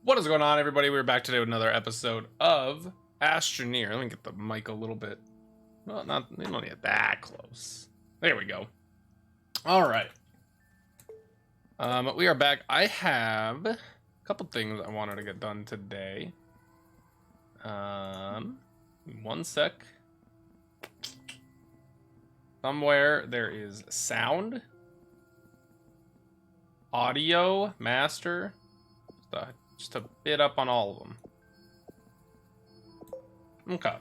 What is going on, everybody? We're back today with another episode of Astroneer. Let me get the mic a little bit. Well, we don't get that close. There we go. All right. We are back. I have a couple things I wanted to get done today. One sec. Somewhere there is sound, audio, master. Just a bit up on all of them. Okay.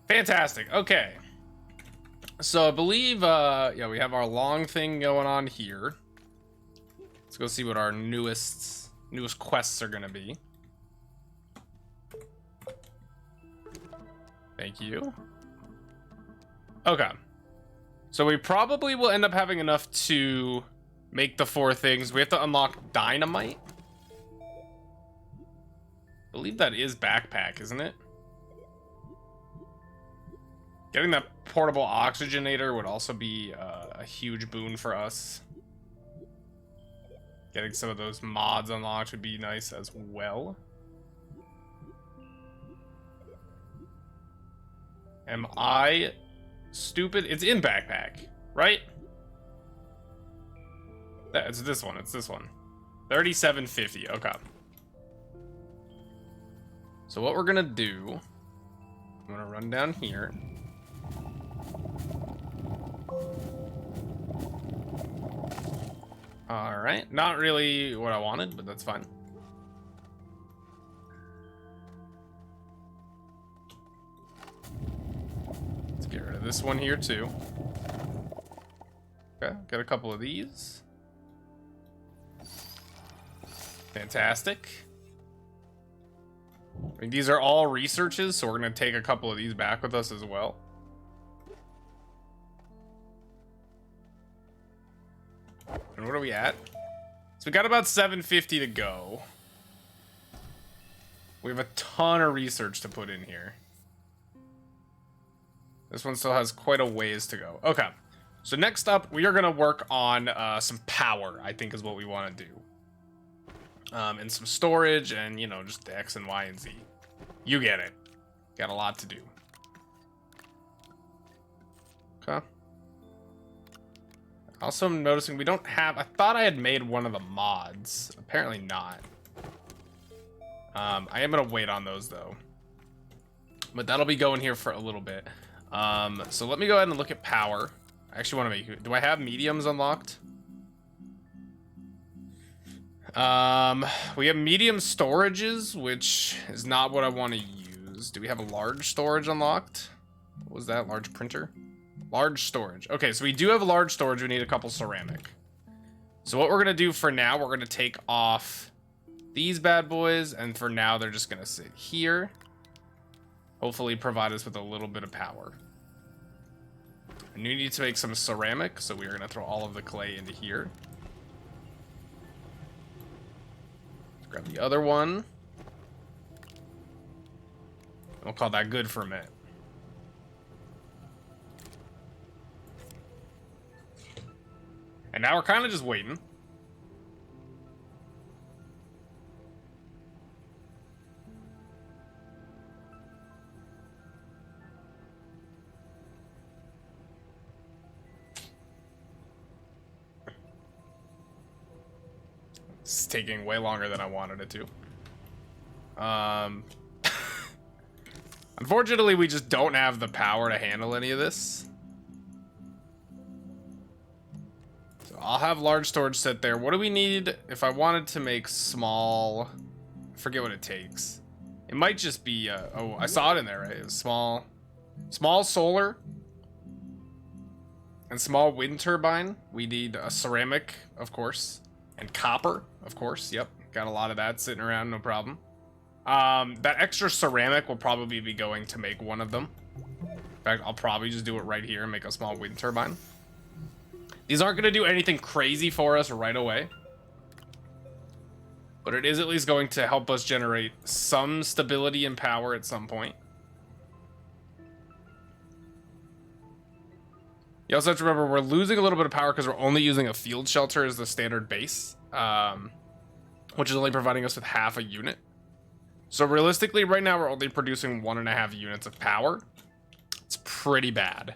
Fantastic. Okay. So I believe, yeah, we have our long thing going on here. Let's go see what our newest quests are gonna be. Thank you. Okay. So we probably will end up having enough to make the 4 things. We have to unlock dynamite. I believe that is backpack, isn't it? Getting that portable oxygenator would also be a huge boon for us. Getting some of those mods unlocked would be nice as well. Am I stupid? It's in backpack, right? It's this one. It's this one. 3750. Okay. So what we're gonna do, I'm gonna run down here. All right, not really what I wanted, but that's fine. Let's get rid of this one here too. Okay, got a couple of these. Fantastic. I mean, these are all researches, so we're going to take a couple of these back with us as well. And what are we at? So we got about 750 to go. We have a ton of research to put in here. This one still has quite a ways to go. Okay. So next up, we are going to work on some power, I think is what we want to do. And some storage and, you know, just the X and Y and Z. You get it. Got a lot to do. Okay. Also, I'm noticing we don't have... I thought I had made one of the mods. Apparently not. I am going to wait on those, though. But that'll be going here for a little bit. So let me go ahead and look at power. I actually want to make... Do I have mediums unlocked? We have medium storages, which is not what I want to use. Do we have a large storage unlocked? What was that? Large printer? Large storage. Okay, so we do have a large storage. We need a couple ceramic. So what we're going to do for now, we're going to take off these bad boys. And for now, they're just going to sit here. Hopefully provide us with a little bit of power. And we need to make some ceramic. So we are going to throw all of the clay into here. Grab the other one. We'll call that good for a minute. And now we're kind of just waiting. It's taking way longer than I wanted it to. Unfortunately, we just don't have the power to handle any of this. So I'll have large storage set there. What do we need if I wanted to make small? I forget what it takes. It might just be, oh, I saw it in there, right? It's small solar and small wind turbine. We need a ceramic, of course. And copper, of course. Yep, got a lot of that sitting around, no problem. That extra ceramic will probably be going to make one of them. In fact, I'll probably just do it right here and make a small wind turbine. These aren't going to do anything crazy for us right away. But it is at least going to help us generate some stability and power at some point. You also have to remember we're losing a little bit of power because we're only using a field shelter as the standard base. which is only providing us with half a unit. So realistically, right now we're only producing 1.5 units of power. It's pretty bad.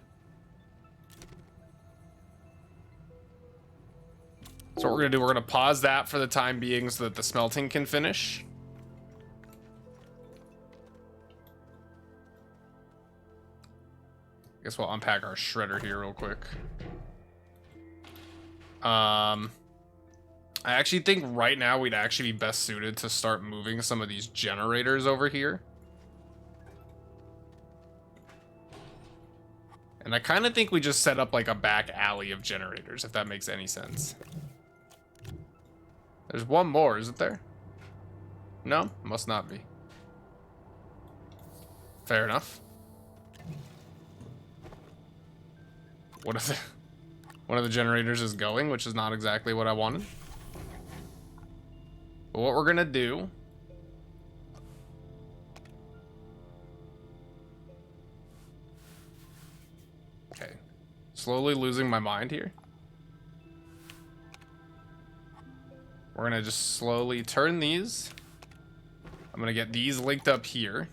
So what we're gonna do, we're gonna pause that for the time being so that the smelting can finish. I guess we'll unpack our shredder here real quick. I actually think right now we'd actually be best suited to start moving some of these generators over here. And I kind of think we just set up like a back alley of generators, if that makes any sense. There's one more, isn't there? No? Must not be. Fair enough. One of the generators is going, which is not exactly what I wanted. But what we're gonna do... Okay. Slowly losing my mind here. We're gonna just slowly turn these. I'm gonna get these linked up here.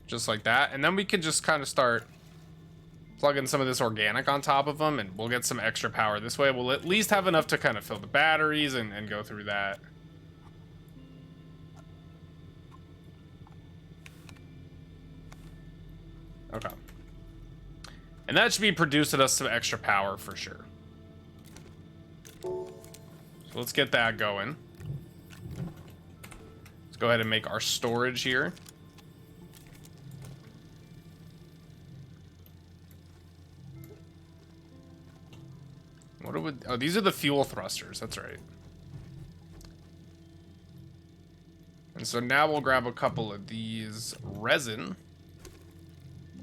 Just like that. And then we can just kind of start plugging some of this organic on top of them, and we'll get some extra power this way. We'll at least have enough to kind of fill the batteries and go through that. Okay. And that should be producing us some extra power for sure. So let's get that going. Let's go ahead and make our storage here. What are we... Oh, these are the fuel thrusters. That's right. And so now we'll grab a couple of these resin.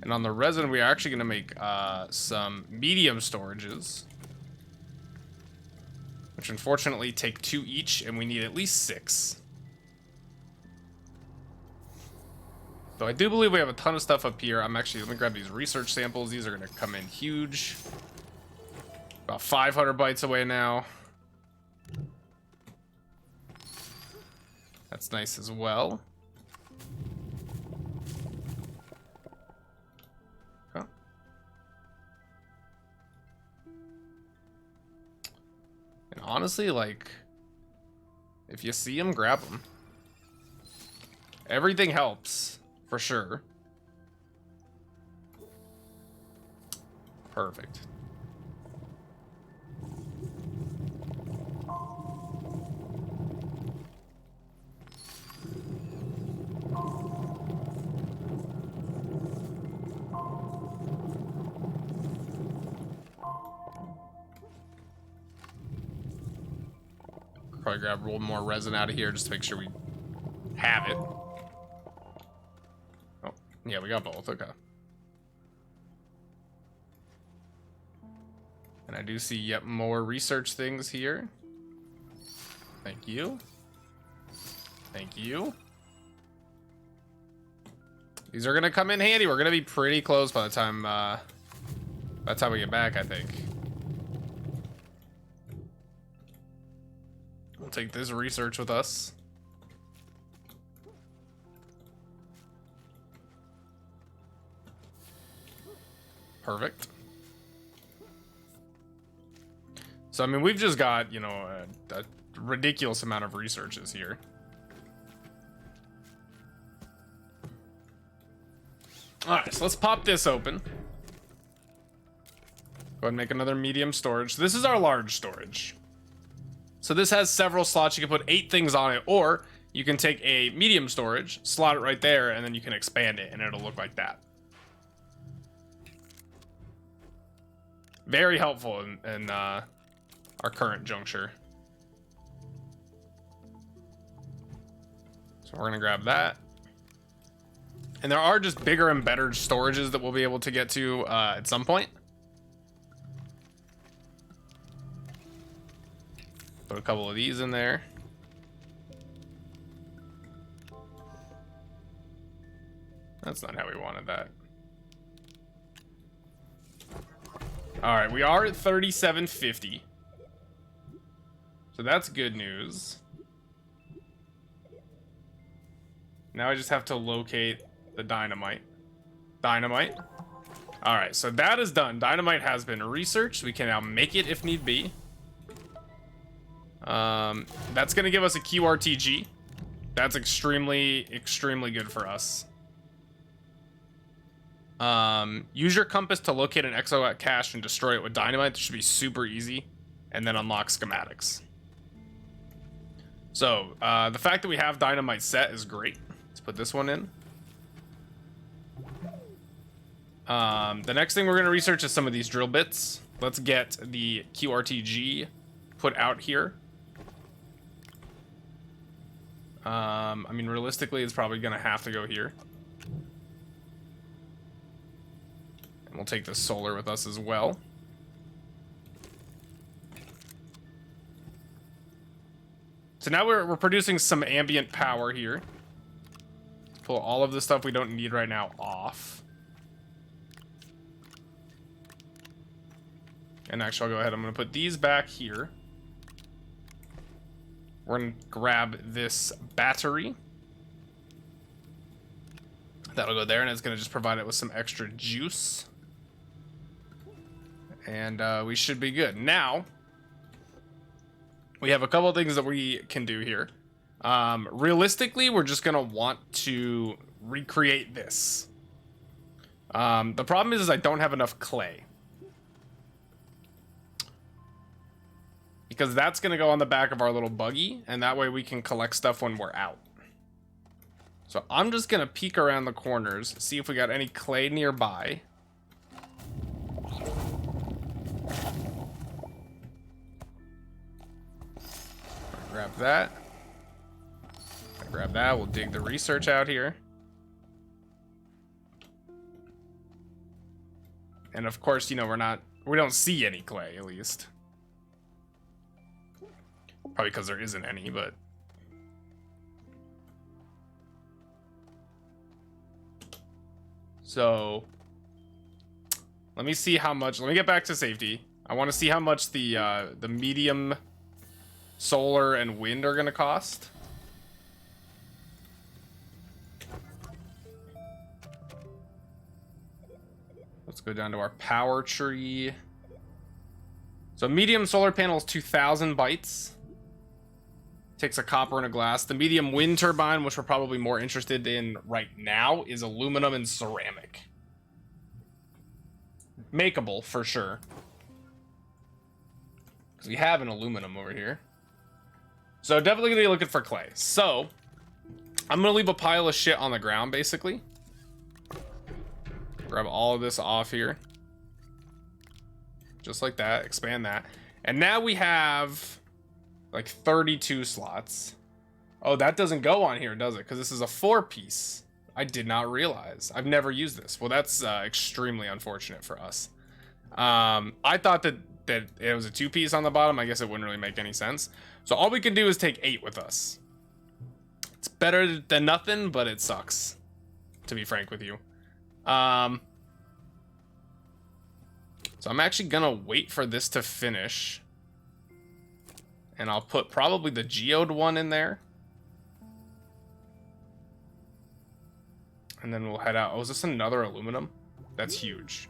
And on the resin, we're actually going to make some medium storages. Which unfortunately take 2 each, and we need at least 6. So I do believe we have a ton of stuff up here. Let me grab these research samples. These are going to come in huge. About 500 bytes away now. That's nice as well. Huh. And honestly, like, if you see them, grab them. Everything helps, for sure. Perfect. Probably grab a little more resin out of here just to make sure we have it. Oh, yeah, we got both. Okay. And I do see yet more research things here. Thank you. Thank you. These are gonna come in handy. We're gonna be pretty close by the time we get back, I think. We'll take this research with us. Perfect. So, I mean, we've just got, you know, a ridiculous amount of researches here. Alright, so let's pop this open. Go ahead and make another medium storage. This is our large storage. So this has several slots. You can put 8 things on it, or you can take a medium storage, slot it right there, and then you can expand it, and it'll look like that. Very helpful in our current juncture. So we're gonna grab that. And there are just bigger and better storages that we'll be able to get to at some point. Put a couple of these in there. That's not how we wanted that. All right, we are at 3750. So that's good news. Now I just have to locate the dynamite. Dynamite. All right, so that is done. Dynamite has been researched. We can now make it if need be. That's gonna give us a QRTG. That's extremely, extremely good for us. Use your compass to locate an exoat cache and destroy it with dynamite. This should be super easy. And then unlock schematics. So, the fact that we have dynamite set is great. Let's put this one in. The next thing we're going to research is some of these drill bits. Let's get the QRTG put out here. I mean, realistically, it's probably going to have to go here. And we'll take the solar with us as well. So now we're producing some ambient power here. Pull all of the stuff we don't need right now off. And actually, I'll go ahead. I'm going to put these back here. We're going to grab this battery. That'll go there, and it's going to just provide it with some extra juice. And we should be good. Now, we have a couple of things that we can do here. Realistically, we're just going to want to recreate this. The problem is I don't have enough clay. Because that's going to go on the back of our little buggy, and that way we can collect stuff when we're out. So I'm just going to peek around the corners, see if we got any clay nearby. Grab that. Grab that. We'll dig the research out here. And of course, you know, we don't see any clay, at least. Probably because there isn't any, but... So... Let me see how much... Let me get back to safety. I want to see how much the medium solar and wind are going to cost. Let's go down to our power tree. So medium solar panel is 2,000 bytes. Takes a copper and a glass. The medium wind turbine, which we're probably more interested in right now, is aluminum and ceramic. Makeable, for sure. Because we have an aluminum over here. So definitely going to be looking for clay. So, I'm going to leave a pile of shit on the ground, basically. Grab all of this off here. Just like that. Expand that. And now we have... like 32 slots. Oh, that doesn't go on here, does it? Because this is a 4-piece. I did not realize. I've never used this. Well, that's extremely unfortunate for us. I thought that it was a 2-piece on the bottom. I guess it wouldn't really make any sense. So all we can do is take 8 with us. It's better than nothing, but it sucks, to be frank with you. So I'm actually gonna wait for this to finish. And I'll put probably the geode one in there. And then we'll head out. Oh, is this another aluminum? That's huge.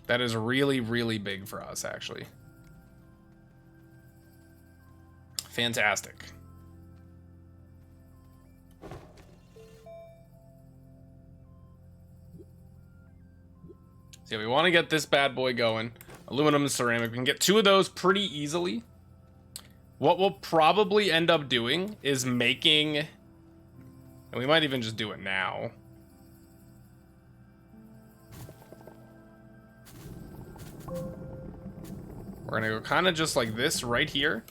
That is really, really big for us, actually. Fantastic. So yeah, we want to get this bad boy going. Aluminum and ceramic. We can get 2 of those pretty easily. What we'll probably end up doing is making... and we might even just do it now. We're gonna go kind of just like this right here.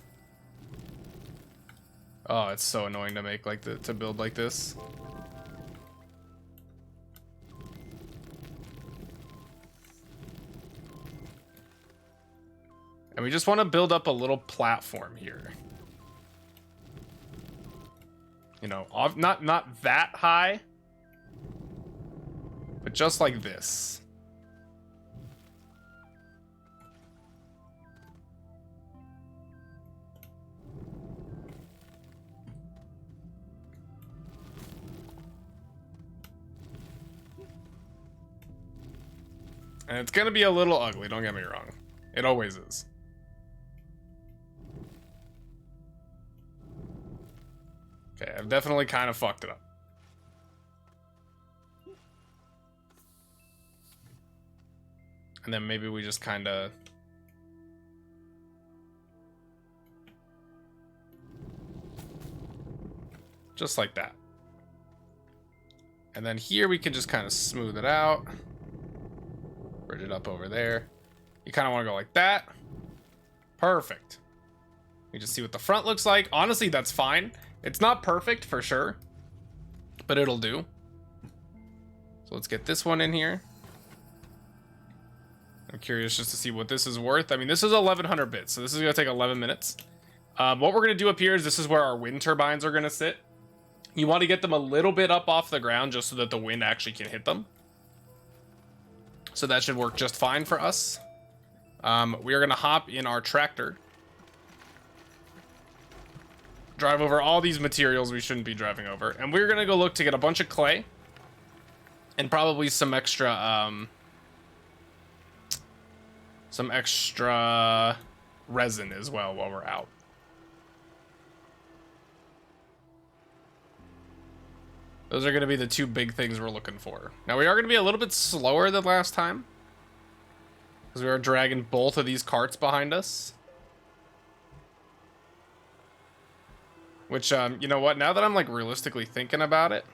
Oh, it's so annoying to make like to build like this. And we just want to build up a little platform here. You know, not that high, but just like this. And it's gonna be a little ugly, don't get me wrong. It always is. Okay, I've definitely kind of fucked it up. And then maybe we just kind of... just like that. And then here we can just kind of smooth it out. Bridge it up over there. You kind of want to go like that. Perfect. You just see what the front looks like. Honestly, that's fine. It's not perfect for sure, but it'll do. So let's get this one in here. I'm curious just to see what this is worth. I mean, this is 1100 bits, so this is gonna take 11 minutes. What we're gonna do up here is this is where our wind turbines are gonna sit. You want to get them a little bit up off the ground just so that the wind actually can hit them. So that should work just fine for us. We are gonna hop in our tractor. Drive over all these materials we shouldn't be driving over. And we're gonna go look to get a bunch of clay. And probably some extra, resin as well while we're out. Those are going to be the two big things we're looking for. Now, we are going to be a little bit slower than last time, because we are dragging both of these carts behind us. Which, you know what? Now that I'm, like, realistically thinking about it,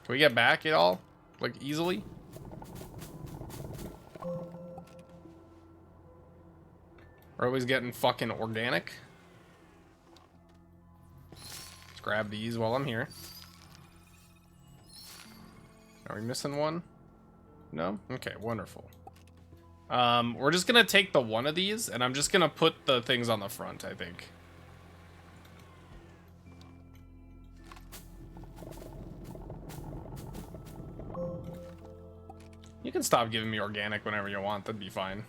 can we get back at all? Like, easily? We're always getting fucking organic. Let's grab these while I'm here. Are we missing one? No? Okay, wonderful. We're just gonna take the one of these, and I'm just gonna put the things on the front, I think. You can stop giving me organic whenever you want, that'd be fine.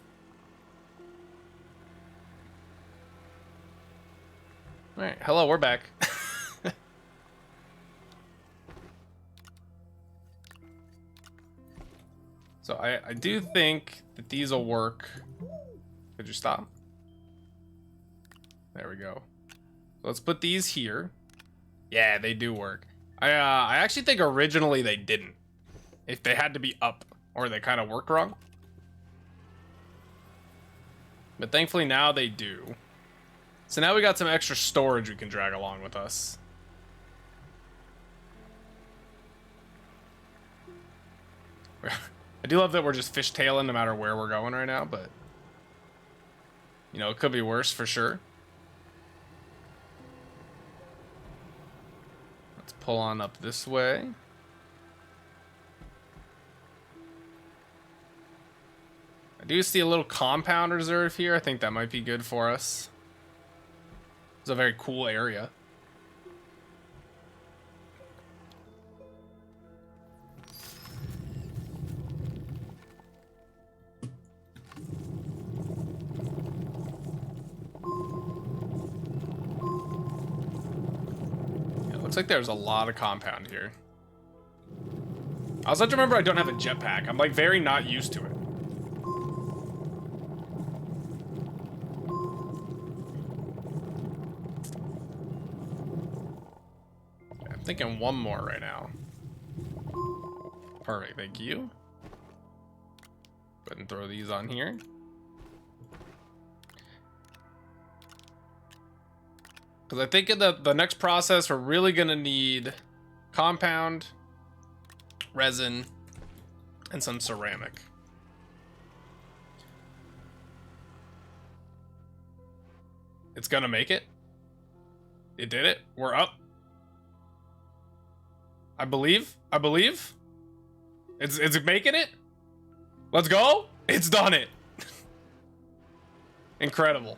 Alright, hello, we're back. So I do think that these will work. Could you stop? There we go. So let's put these here. Yeah, they do work. I actually think originally they didn't. If they had to be up, or they kind of worked wrong. But thankfully now they do. So now we got some extra storage we can drag along with us. I do love that we're just fishtailing no matter where we're going right now, but you know, it could be worse for sure. Let's pull on up this way. I do see a little compound reserve here. I think that might be good for us. It's a very cool area. Yeah, it looks like there's a lot of compound here. I also have to remember I don't have a jetpack. I'm like very not used to it. Thinking one more right now. Perfect, thank you. Go ahead and throw these on here. Because I think in the next process, we're really gonna need compound, resin, and some ceramic. It's gonna make it. It did it. We're up. I believe. It's making it. Let's go. It's done it. Incredible.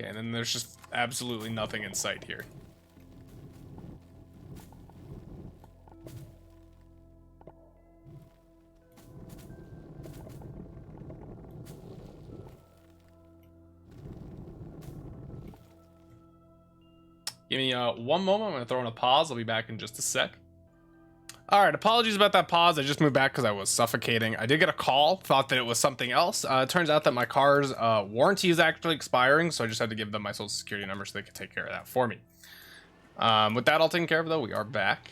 Okay, and then there's just absolutely nothing in sight here. Give me one moment. I'm going to throw in a pause. I'll be back in just a sec. All right, apologies about that pause. I just moved back because I was suffocating. I did get a call, thought that it was something else. It turns out that my car's warranty is actually expiring, so I just had to give them my social security number so they could take care of that for me. With that all taken care of, though, we are back.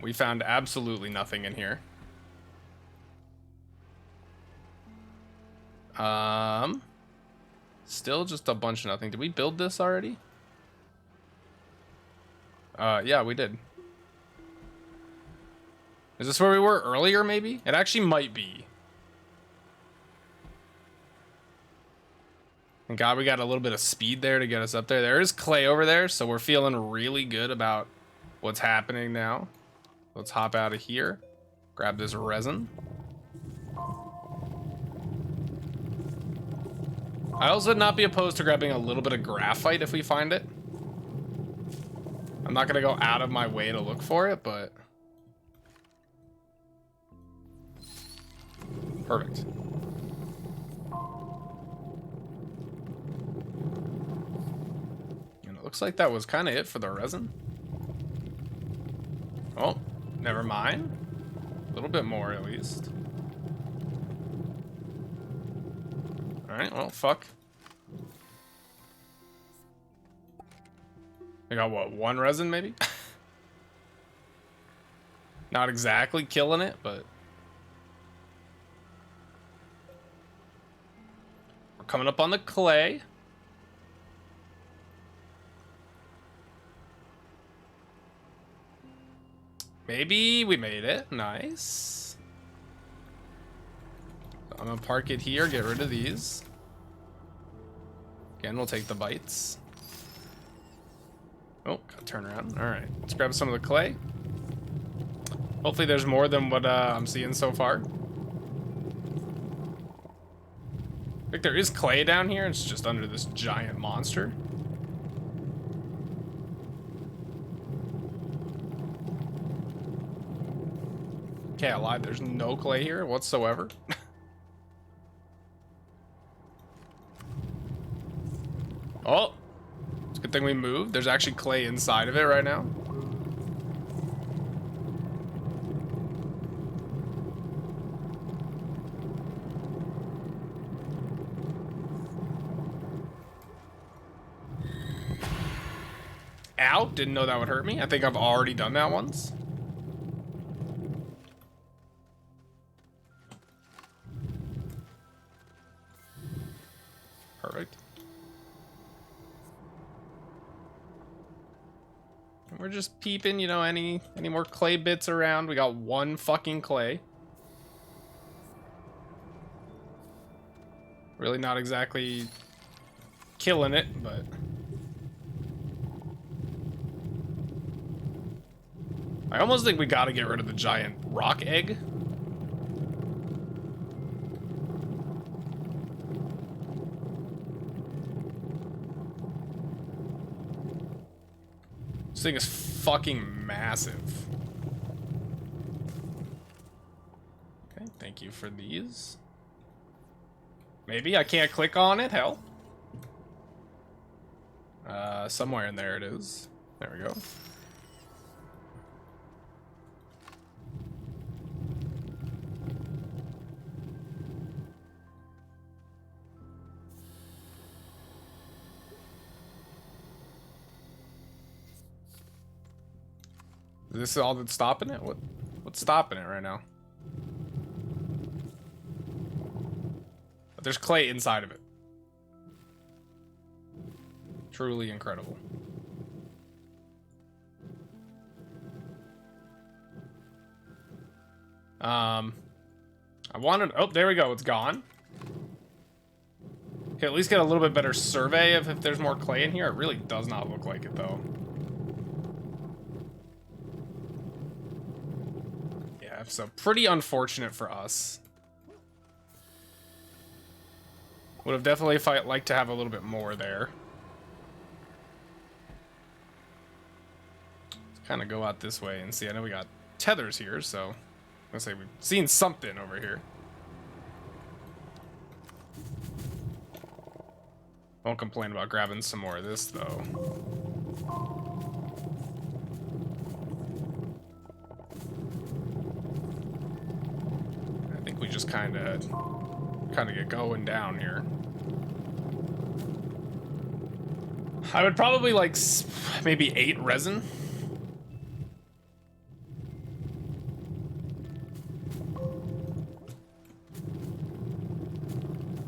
We found absolutely nothing in here. Still just a bunch of nothing. Did we build this already? Yeah, we did. Is this where we were earlier, maybe? It actually might be. Thank God we got a little bit of speed there to get us up there. There is clay over there, so we're feeling really good about what's happening now. Let's hop out of here. Grab this resin. I also would not be opposed to grabbing a little bit of graphite if we find it. I'm not going to go out of my way to look for it, but... Perfect. And it looks like that was kind of it for the resin. Oh, never mind. A little bit more at least. Alright, well, fuck. We got, what, one resin, maybe? Not exactly killing it, but... We're coming up on the clay. Maybe we made it. Nice. I'm gonna park it here, get rid of these. Again, we'll take the bites. Oh, gotta turn around. All right, let's grab some of the clay. Hopefully there's more than what I'm seeing so far. I think there is clay down here. It's just under this giant monster. Okay, I lied. There's no clay here whatsoever. Oh, it's a good thing we moved. There's actually clay inside of it right now. Ow, didn't know that would hurt me. I think I've already done that once. Perfect. And we're just peeping, you know, any more clay bits around. We got one fucking clay. Really not exactly killing it, but... I almost think we gotta get rid of the giant rock egg. This thing is fucking massive. Okay, thank you for these. Maybe I can't click on it, hell. Somewhere in there it is. There we go. Is this all that's stopping it? What's stopping it right now? But there's clay inside of it. Truly incredible. I wanted... Oh, there we go. It's gone. Okay, at least get a little bit better survey of if there's more clay in here. It really does not look like it, though. So pretty unfortunate for us. Would have definitely liked to have a little bit more there. Let's kind of go out this way and see. I know we got tethers here, so I'm gonna say we've seen something over here. Won't complain about grabbing some more of this, though. I think we just kind of get going down here. I would probably like maybe 8 resin.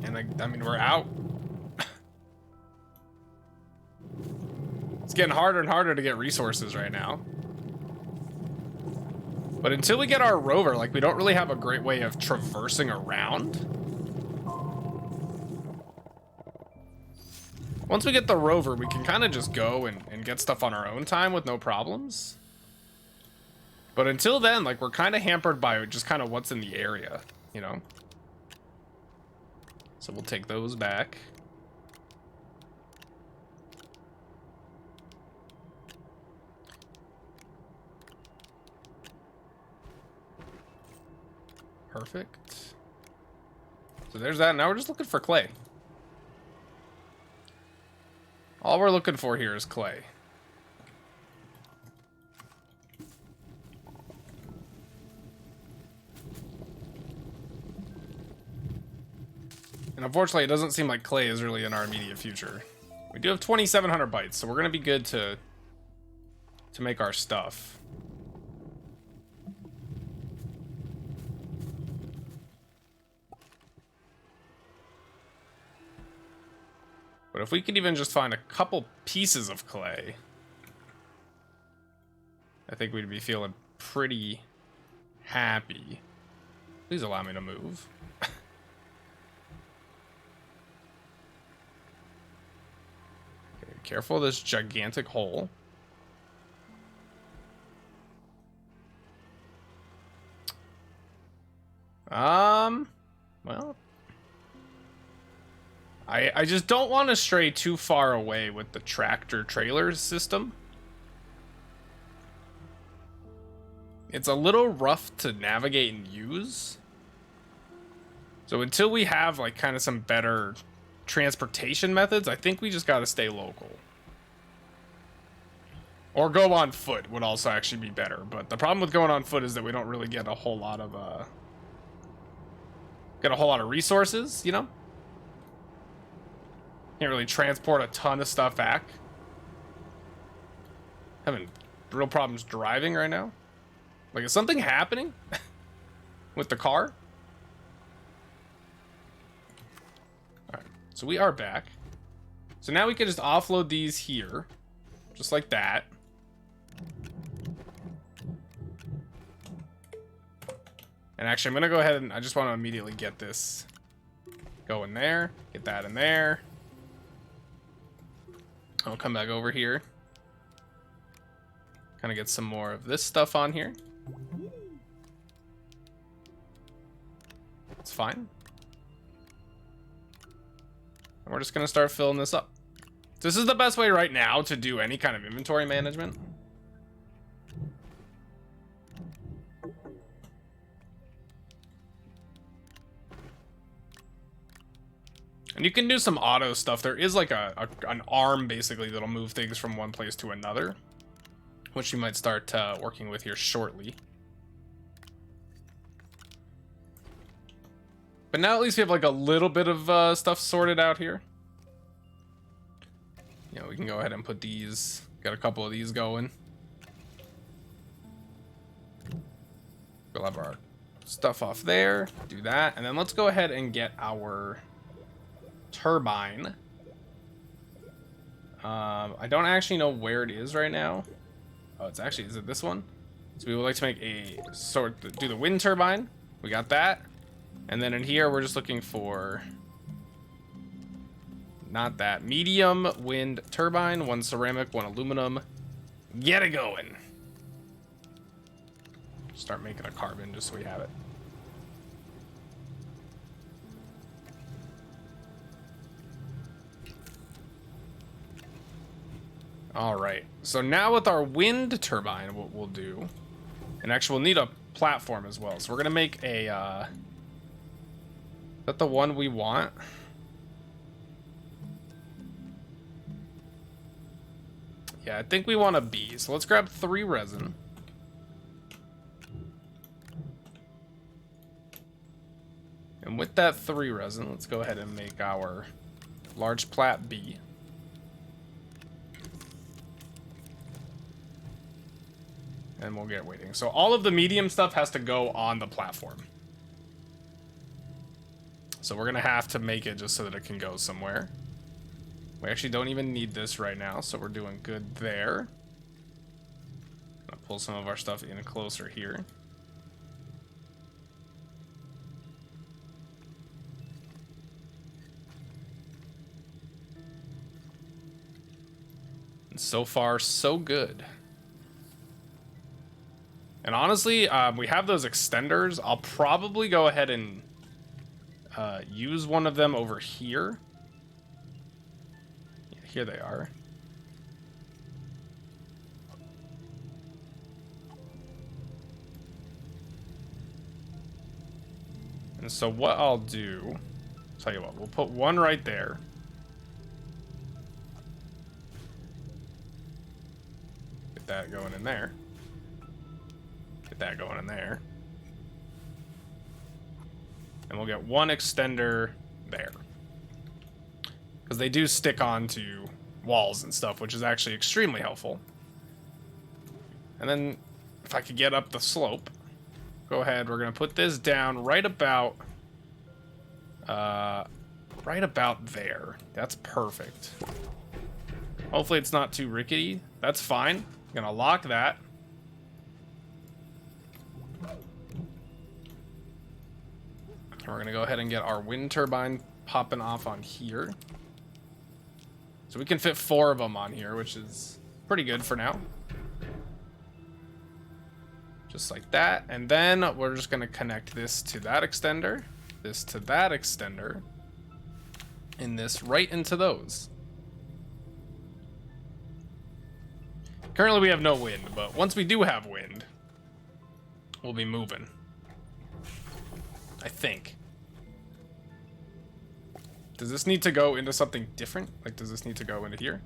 And I mean, we're out. It's getting harder and harder to get resources right now. But until we get our rover, like, we don't really have a great way of traversing around. Once we get the rover, we can kind of just go and get stuff on our own time with no problems. But until then, like, we're kind of hampered by just kind of what's in the area, you know? So we'll take those back. Perfect. So there's that. Now we're just looking for clay. All we're looking for here is clay. And unfortunately, it doesn't seem like clay is really in our immediate future. We do have 2,700 bytes, so we're going to be good to make our stuff. But if we could even just find a couple pieces of clay, I think we'd be feeling pretty happy. Please allow me to move. Okay, careful of this gigantic hole. Well, I just don't want to stray too far away with the tractor trailer system. It's a little rough to navigate and use. So until we have like kind of some better transportation methods, I think we just got to stay local. Or go on foot would also actually be better. But the problem with going on foot is that we don't really get a whole lot of resources, you know? Can't really transport a ton of stuff back. Having real problems driving right now. Like, is something happening with the car? Alright, so we are back. So now we can just offload these here. Just like that. And actually, I'm going to go ahead and I just want to immediately get this going there. Get that in there. I'll come back over here. Kind of get some more of this stuff on here. It's fine. And we're just going to start filling this up. This is the best way right now to do any kind of inventory management. And you can do some auto stuff. There is like an arm basically that'll move things from one place to another, which you might start working with here shortly. But now at least we have like a little bit of stuff sorted out here. You know, we can go ahead and put these, got a couple of these going. We'll have our stuff off there, do that, and then let's go ahead and get our turbine. I don't actually know where it is right now. Oh, it's actually, is it this one? So we would like to make do the wind turbine. We got that. And then in here, we're just looking for, not that, medium wind turbine, 1 ceramic, 1 aluminum. Get it going. Start making a carbon just so we have it. All right, so now with our wind turbine, what we'll do, and actually we'll need a platform as well. So we're gonna make a, is that the one we want? Yeah, I think we want a B. So let's grab 3 resin. And with that 3 resin, let's go ahead and make our large plat B. And we'll get waiting. So all of the medium stuff has to go on the platform. So we're gonna have to make it just so that it can go somewhere. We actually don't even need this right now, so we're doing good there. I'll pull some of our stuff in closer here. And so far, so good. And honestly, we have those extenders. I'll probably go ahead and use one of them over here. Yeah, here they are. And so what I'll do, tell you what, we'll put one right there. Get that going in there. Get that going in there. And we'll get one extender there. Because they do stick onto walls and stuff, which is actually extremely helpful. And then if I could get up the slope, go ahead, we're gonna put this down right about there. That's perfect. Hopefully it's not too rickety. That's fine. I'm gonna lock that. And we're gonna go ahead and get our wind turbine popping off on here. So we can fit 4 of them on here, which is pretty good for now. Just like that. And then we're just gonna connect this to that extender, this to that extender, and this right into those. Currently we have no wind, but once we do have wind, we'll be moving. I think. Does this need to go into something different? Like, does this need to go into here?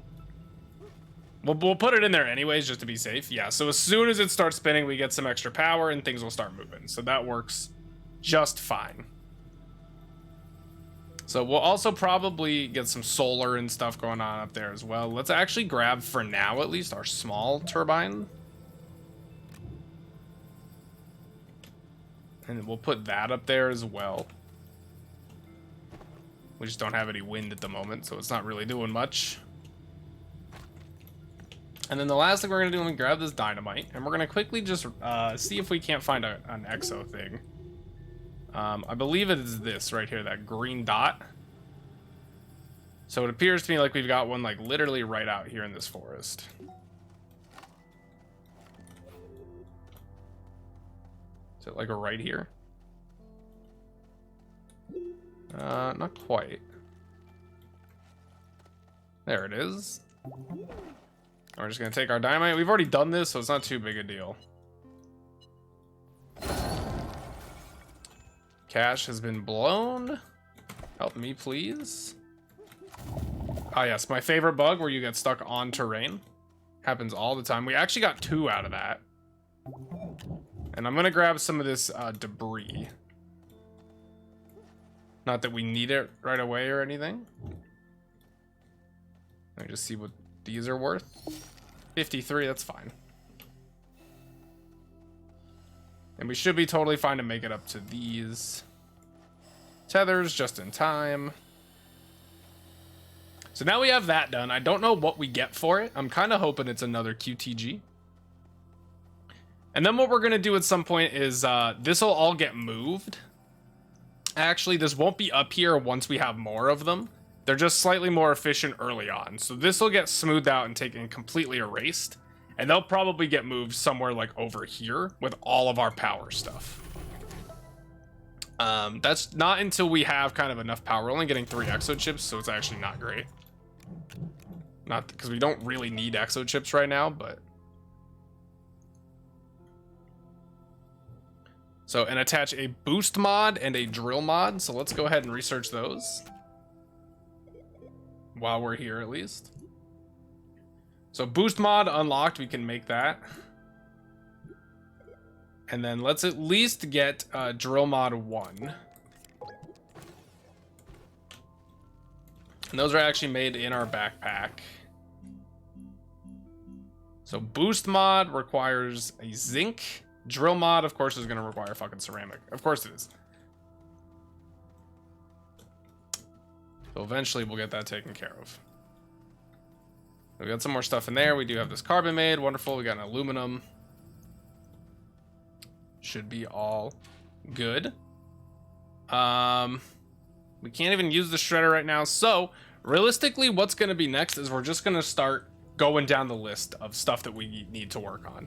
We'll put it in there anyways, just to be safe. Yeah, so as soon as it starts spinning, we get some extra power and things will start moving. So that works just fine. So we'll also probably get some solar and stuff going on up there as well. Let's actually grab, for now at least, our small turbine. And we'll put that up there as well. We just don't have any wind at the moment, so it's not really doing much. And then the last thing we're going to do is grab this dynamite, and we're going to quickly just see if we can't find an exo thing. I believe it is this right here, that green dot. So it appears to me like we've got one like literally right out here in this forest. Is it like a right here? Not quite. There it is. We're just gonna take our dynamite. We've already done this, so it's not too big a deal. Cache has been blown. Help me, please. Ah, yes, my favorite bug where you get stuck on terrain. Happens all the time. We actually got 2 out of that. And I'm gonna grab some of this debris. Not that we need it right away or anything. Let me just see what these are worth. 53, that's fine. And we should be totally fine to make it up to these tethers just in time. So now we have that done. I don't know what we get for it. I'm kind of hoping it's another QTG. And then what we're going to do at some point is this will all get moved. Actually, this won't be up here once we have more of them. They're just slightly more efficient early on. So this will get smoothed out and taken completely erased. And they'll probably get moved somewhere like over here with all of our power stuff. That's not until we have kind of enough power. We're only getting 3 exo chips, so it's actually not great. Not because we don't really need exo chips right now, but... So, and attach a boost mod and a drill mod. So let's go ahead and research those. While we're here, at least. So boost mod unlocked, we can make that. And then let's at least get drill mod 1. And those are actually made in our backpack. So boost mod requires a zinc. Drill mod, of course, is going to require fucking ceramic. Of course it is. So eventually we'll get that taken care of. We got some more stuff in there. We do have this carbon made. Wonderful. We got an aluminum. Should be all good. We can't even use the shredder right now. So realistically, what's going to be next is we're just going to start going down the list of stuff that we need to work on.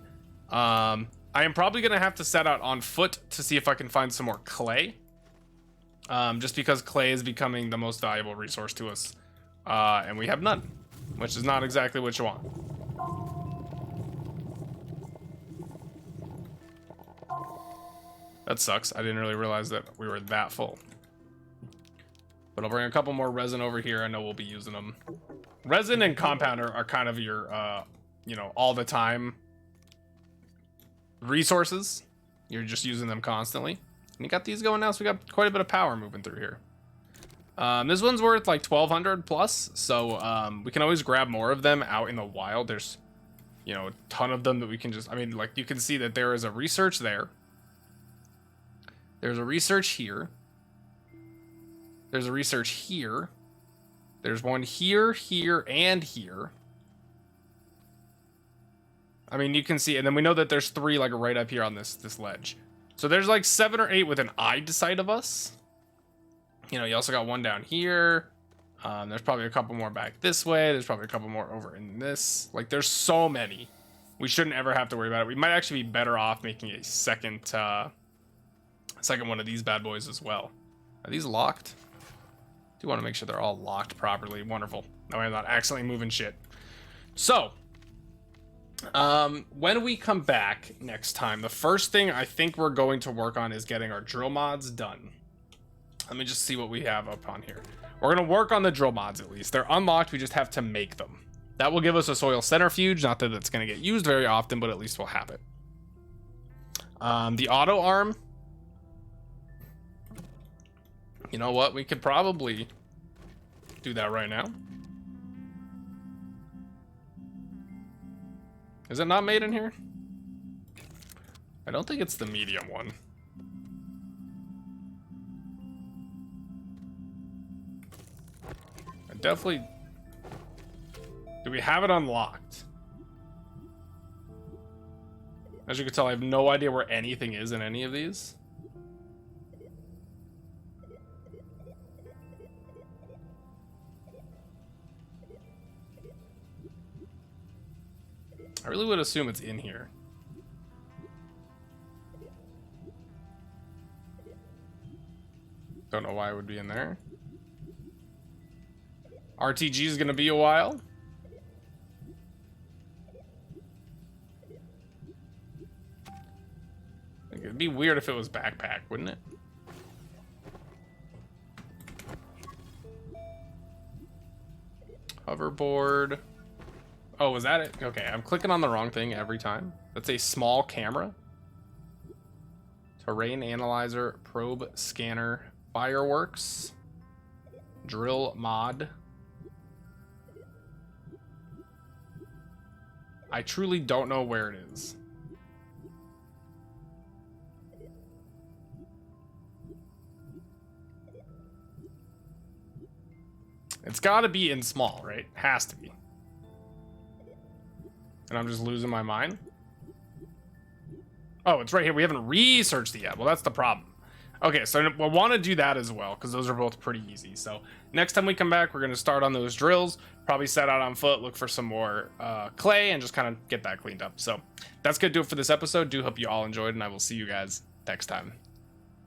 I am probably going to have to set out on foot to see if I can find some more clay. Just because clay is becoming the most valuable resource to us. And we have none, which is not exactly what you want. That sucks. I didn't really realize that we were that full. But I'll bring a couple more resin over here. I know we'll be using them. Resin and compounder are kind of your, you know, all the time resources. You're just using them constantly. And you got these going now, so we got quite a bit of power moving through here. This one's worth like 1,200 plus, so we can always grab more of them out in the wild. There's, you know, a ton of them that we can just, I mean, like you can see that there is a research there. There's a research here. There's a research here. There's one here, here, and here. I mean, you can see, and then we know that there's 3 like right up here on this ledge. So there's like 7 or 8 within eyesight of us. You know, you also got one down here. There's probably a couple more back this way. There's probably a couple more over in this. Like, there's so many. We shouldn't ever have to worry about it. We might actually be better off making a second one of these bad boys as well. Are these locked? Do want to make sure they're all locked properly. Wonderful. That way I'm not accidentally moving shit. So, when we come back next time, the first thing I think we're going to work on is getting our drill mods done. Let me just see what we have up on here. We're going to work on the drill mods at least. They're unlocked. We just have to make them. That will give us a soil centrifuge. Not that it's going to get used very often, but at least we'll have it. The auto arm. You know what? We could probably do that right now. Is it not made in here? I don't think it's the medium one. I definitely... Do we have it unlocked? As you can tell, I have no idea where anything is in any of these. I really would assume it's in here. Don't know why it would be in there. RTG is gonna be a while. It'd be weird if it was backpack, wouldn't it? Hoverboard. Oh, was that it? Okay, I'm clicking on the wrong thing every time. That's a small camera. Terrain analyzer, probe scanner, fireworks, drill mod. I truly don't know where it is. It's got to be in small, right? Has to be. And I'm just losing my mind. Oh, it's right here. We haven't researched it yet. Well, that's the problem. Okay, so we'll want to do that as well, because those are both pretty easy. So next time we come back, we're going to start on those drills, probably set out on foot, look for some more clay, and just kind of get that cleaned up. So that's going to do it for this episode. Do hope you all enjoyed, and I will see you guys next time.